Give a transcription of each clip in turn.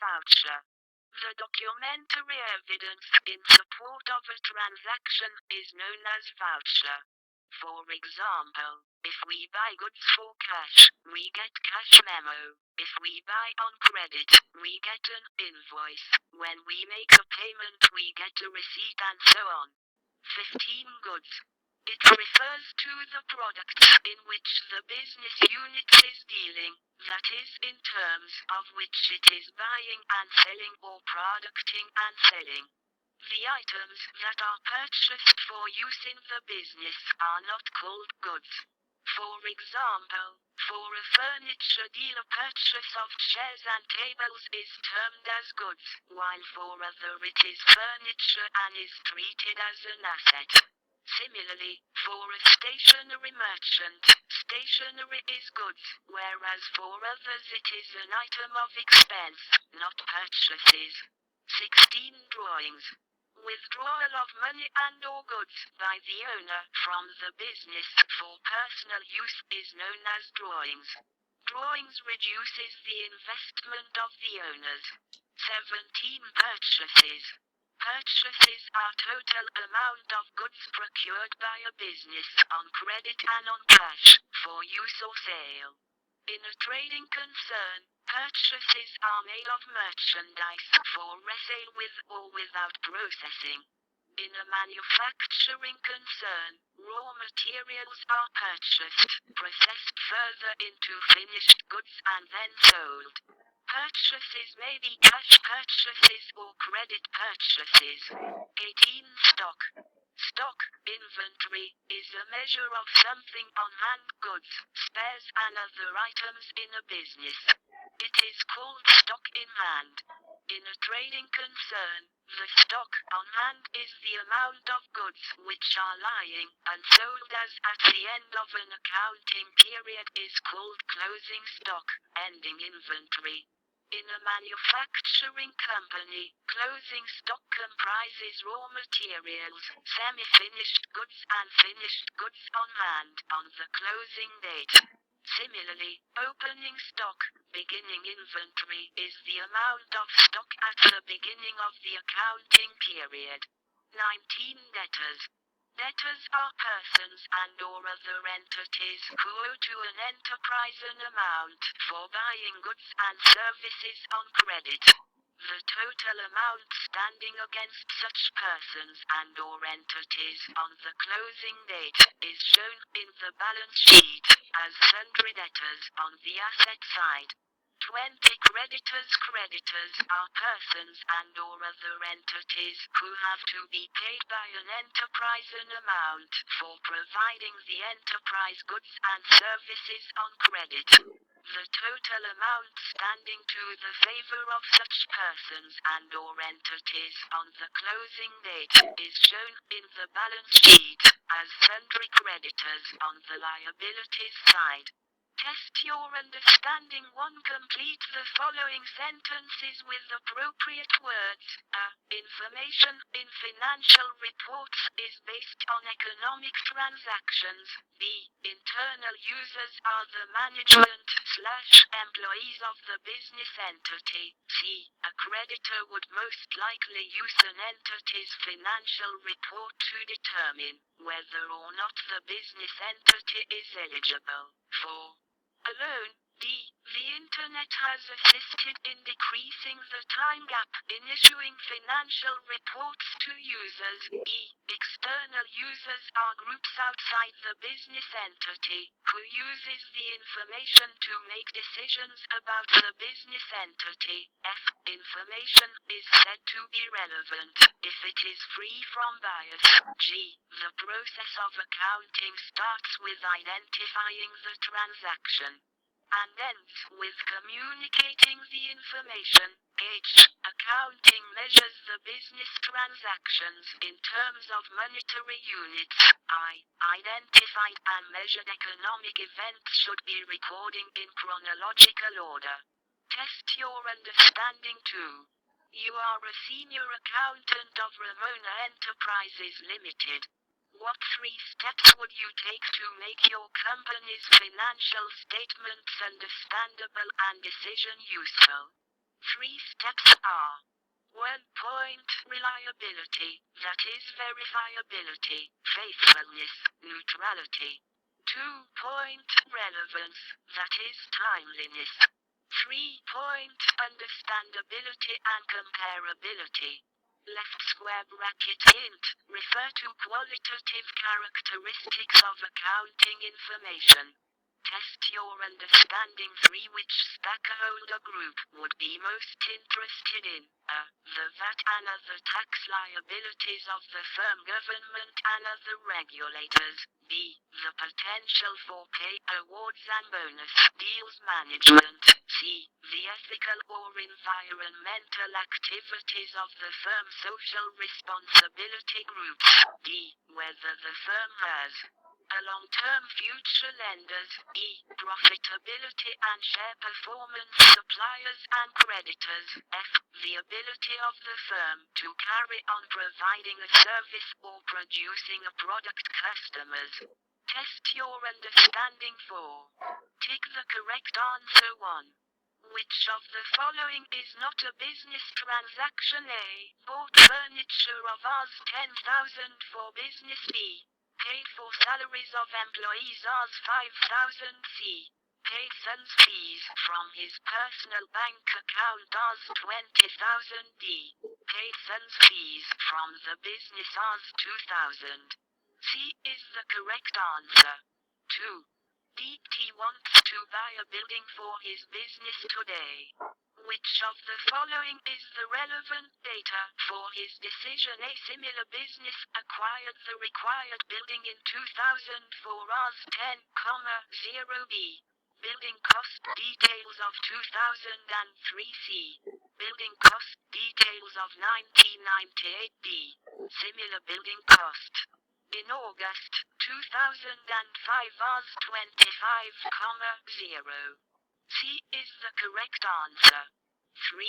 voucher. The documentary evidence in support of a transaction is known as voucher. For example, if we buy goods for cash, we get cash memo. If we buy on credit, we get an invoice. When we make a payment, we get a receipt and so on. 15 goods. It refers to the products in which the business unit is dealing, that is, in terms of which it is buying and selling or producting and selling. The items that are purchased for use in the business are not called goods. For example, for a furniture dealer, purchase of chairs and tables is termed as goods, while for other it is furniture and is treated as an asset. Similarly, for a stationery merchant, stationery is goods, whereas for others it is an item of expense, not purchases. 16 drawings. Withdrawal of money and or goods by the owner from the business for personal use is known as drawings. Drawings reduces the investment of the owners. 17 purchases. Purchases are total amount of goods procured by a business on credit and on cash for use or sale. In a trading concern, purchases are made of merchandise for resale with or without processing. In a manufacturing concern, raw materials are purchased, processed further into finished goods and then sold. Purchases may be cash purchases or credit purchases. 18 stock. Stock, inventory, is a measure of something on hand, goods, spares and other items in a business. It is called stock in hand. In a trading concern, the stock on hand is the amount of goods which are lying unsold as at the end of an accounting period is called closing stock, ending inventory. In a manufacturing company, closing stock comprises raw materials, semi-finished goods and finished goods on hand on the closing date. Similarly, opening stock, beginning inventory, is the amount of stock at the beginning of the accounting period. 19 debtors. Debtors are persons and or other entities who owe to an enterprise an amount for buying goods and services on credit. The total amount standing against such persons and or entities on the closing date is shown in the balance sheet as sundry debtors on the asset side. 20 creditors. Creditors are persons and or other entities who have to be paid by an enterprise an amount for providing the enterprise goods and services on credit. The total amount standing to the favor of such persons and or entities on the closing date is shown in the balance sheet as sundry creditors on the liabilities side. Test your understanding. 1. Complete the following sentences with appropriate words. A. Information in financial reports is based on economic transactions. B. Internal users are the management/employees of the business entity. C. A creditor would most likely use an entity's financial report to determine whether or not the business entity is eligible for a loan. D. The Internet has assisted in decreasing the time gap in issuing financial reports to users. E. External users are groups outside the business entity who uses the information to make decisions about the business entity. F. Information is said to be relevant if it is free from bias. G. The process of accounting starts with identifying the transaction and ends with communicating the information. H. Accounting measures the business transactions in terms of monetary units. I. Identified and measured economic events should be recording in chronological order. Test your understanding too. You are a senior accountant of Ramona Enterprises Limited. What 3 steps would you take to make your company's financial statements understandable and decision useful? 3 steps are 1 point reliability, that is verifiability, faithfulness, neutrality. 2 point relevance, that is timeliness. 3 point understandability and comparability. Left square bracket hint, refer to qualitative characteristics of accounting information. Test your understanding. 3 Which stakeholder group would be most interested in the VAT and other tax liabilities of the firm, government and other regulators. B. The potential for pay awards and bonus deals management. C. The ethical or environmental activities of the firm's social responsibility groups. D. Whether the firm has a long-term future lenders, E. Profitability and share performance suppliers and creditors, F. The ability of the firm to carry on providing a service or producing a product customers. Test your understanding. 4. Tick the correct answer. 1. Which of the following is not a business transaction? A. Bought furniture of Rs 10,000 for business. B. Paid for salaries of employees Rs 5,000. C. Paid son's fees from his personal bank account Rs 20,000. D. Paid son's fees from the business Rs 2,000. C is the correct answer. 2. DT wants to buy a building for his business today. Which of the following is the relevant data for his decision? A similar business acquired the required building in 2000 for Rs 10,0 B. Building cost details of 2003. C. Building cost details of 1998. D. Similar building cost. In August 2005 Rs 25,0. C is the correct answer. 3.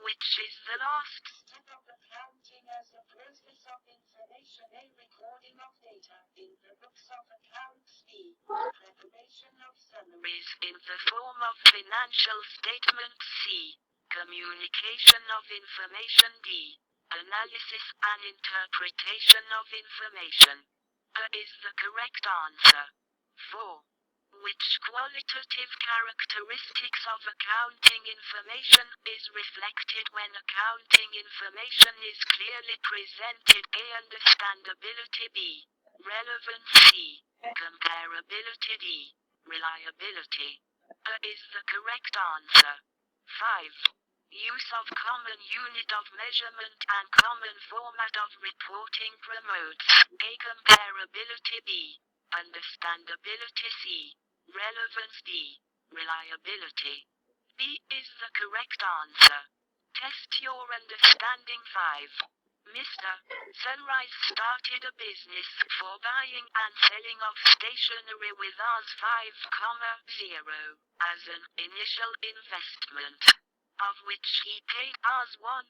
Which is the last step of accounting as a process of information? A. Recording of data in the books of accounts. B. Preparation of summaries in the form of financial statements. C. Communication of information. D. Analysis and interpretation of information. A is the correct answer. 4. Which qualitative characteristics of accounting information is reflected when accounting information is clearly presented? A. Understandability. B. Relevance. C. Comparability. D. Reliability. A is the correct answer. 5. Use of common unit of measurement and common format of reporting promotes A. Comparability. B. Understandability. C. Relevance. D. Reliability. B is the correct answer. Test your understanding. 5. Mr. Sunrise started a business for buying and selling of stationery with Rs 5,0 as an initial investment, of which he paid Rs 1,0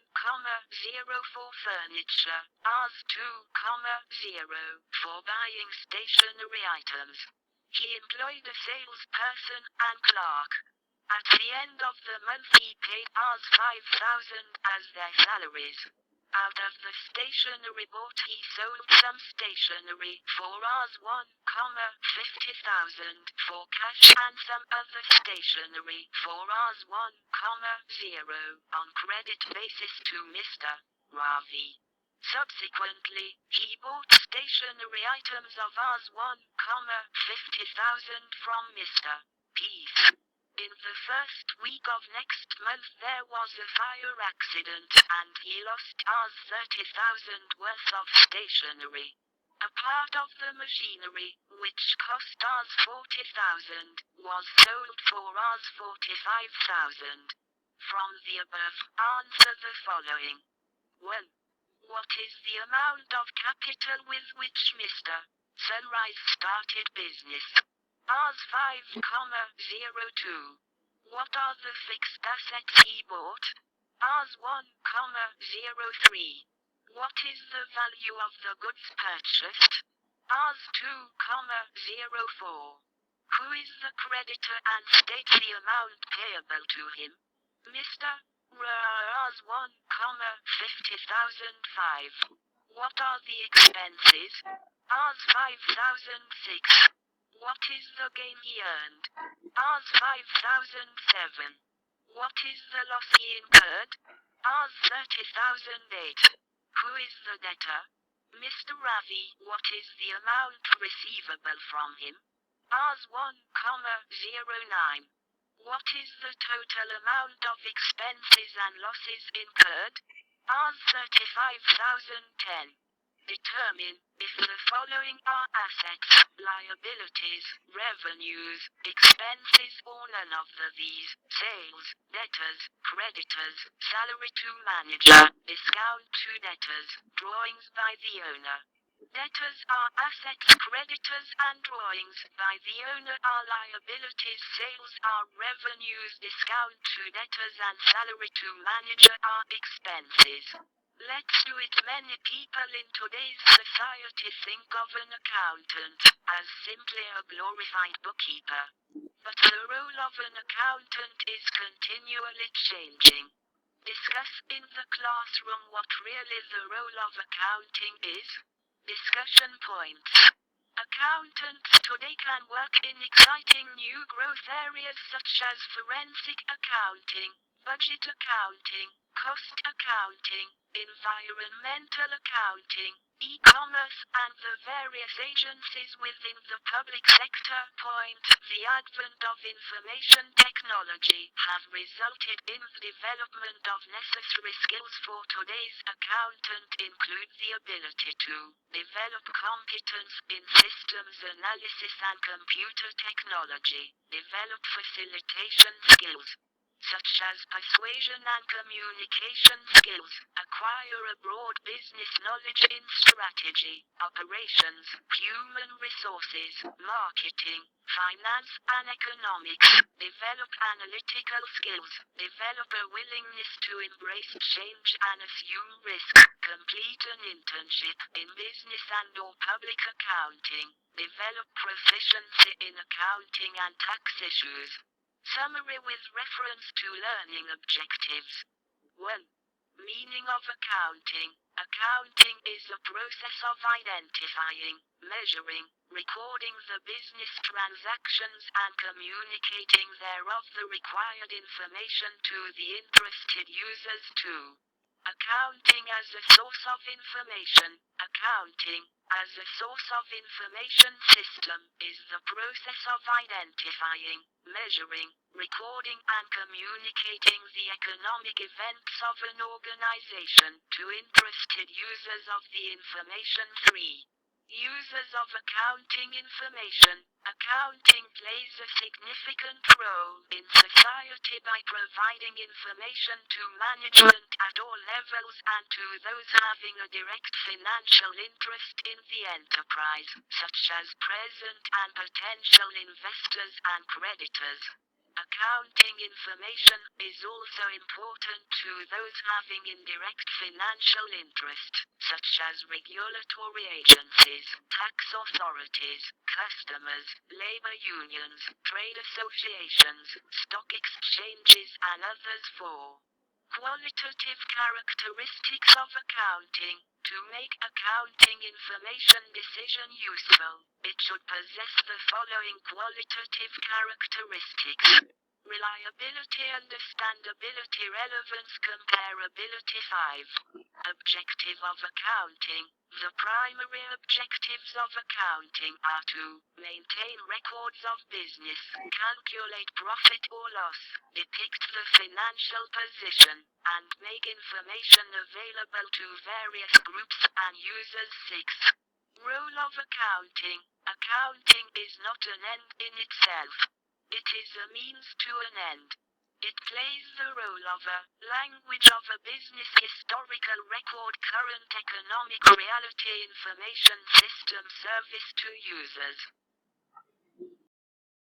for furniture, Rs 2,0 for buying stationery items. He employed a salesperson and clerk. At the end of the month he paid Rs 5,000 as their salaries. Out of the stationery bought he sold some stationery for Rs 1,50,000 for cash and some other stationery for Rs 1,0 on credit basis to Mr. Ravi. Subsequently, he bought stationery items of Rs 1,50,000 from Mr. Peace. In the first week of next month there was a fire accident and he lost Rs 30,000 worth of stationery. A part of the machinery, which cost Rs 40,000, was sold for Rs 45,000. From the above, answer the following. 1. What is the amount of capital with which Mr. Sunrise started business? Rs 5,02. What are the fixed assets he bought? Rs 1,03. What is the value of the goods purchased? Rs 2,04. Who is the creditor and state the amount payable to him? Mr. Rs 1,50,005. What are the expenses? Rs 5,006. What is the gain he earned? Rs 5,007. What is the loss he incurred? Rs 30,008. Who is the debtor? Mr. Ravi. What is the amount receivable from him? Rs 1,09. What is the total amount of expenses and losses incurred? Rs 35,010. Determine if the following are assets, liabilities, revenues, expenses or none of these: sales, debtors, creditors, salary to manager, discount to debtors, drawings by the owner. Debtors are assets, creditors and drawings by the owner are liabilities, sales are revenues, discount to debtors and salary to manager are expenses. Let's do it. Many people in today's society think of an accountant as simply a glorified bookkeeper. But the role of an accountant is continually changing. Discuss in the classroom what really the role of accounting is. Discussion points. Accountants today can work in exciting new growth areas such as forensic accounting, budget accounting, cost accounting, environmental accounting, e-commerce and the various agencies within the public sector. Point. The advent of information technology have resulted in the development of necessary skills for today's accountant include the ability to develop competence in systems analysis and computer technology, develop facilitation skills, such as persuasion and communication skills, acquire a broad business knowledge in strategy, operations, human resources, marketing, finance and economics, develop analytical skills, develop a willingness to embrace change and assume risk, complete an internship in business and or public accounting, develop proficiency in accounting and tax issues. Summary with reference to learning objectives. 1. Meaning of accounting. Accounting is a process of identifying, measuring, recording the business transactions and communicating thereof the required information to the interested users. 2. Accounting as a source of information. Accounting, as a source of information system, is the process of identifying, measuring, recording and communicating the economic events of an organization to interested users of the information. 3. Users of accounting information. Accounting plays a significant role in society by providing information to management at all levels and to those having a direct financial interest in the enterprise, such as present and potential investors and creditors. Accounting information is also important to those having indirect financial interest, such as regulatory agencies, tax authorities, customers, labor unions, trade associations, stock exchanges and others. 4. Qualitative characteristics of accounting. To make accounting information decision useful, it should possess the following qualitative characteristics: reliability, understandability, relevance, comparability. 5. Objective of accounting. The primary objectives of accounting are to maintain records of business, calculate profit or loss, depict the financial position, and make information available to various groups and users. 6. Role of accounting. Accounting is not an end in itself. It is a means to an end. It plays the role of a language of a business, historical record, current economic reality, information system, service to users.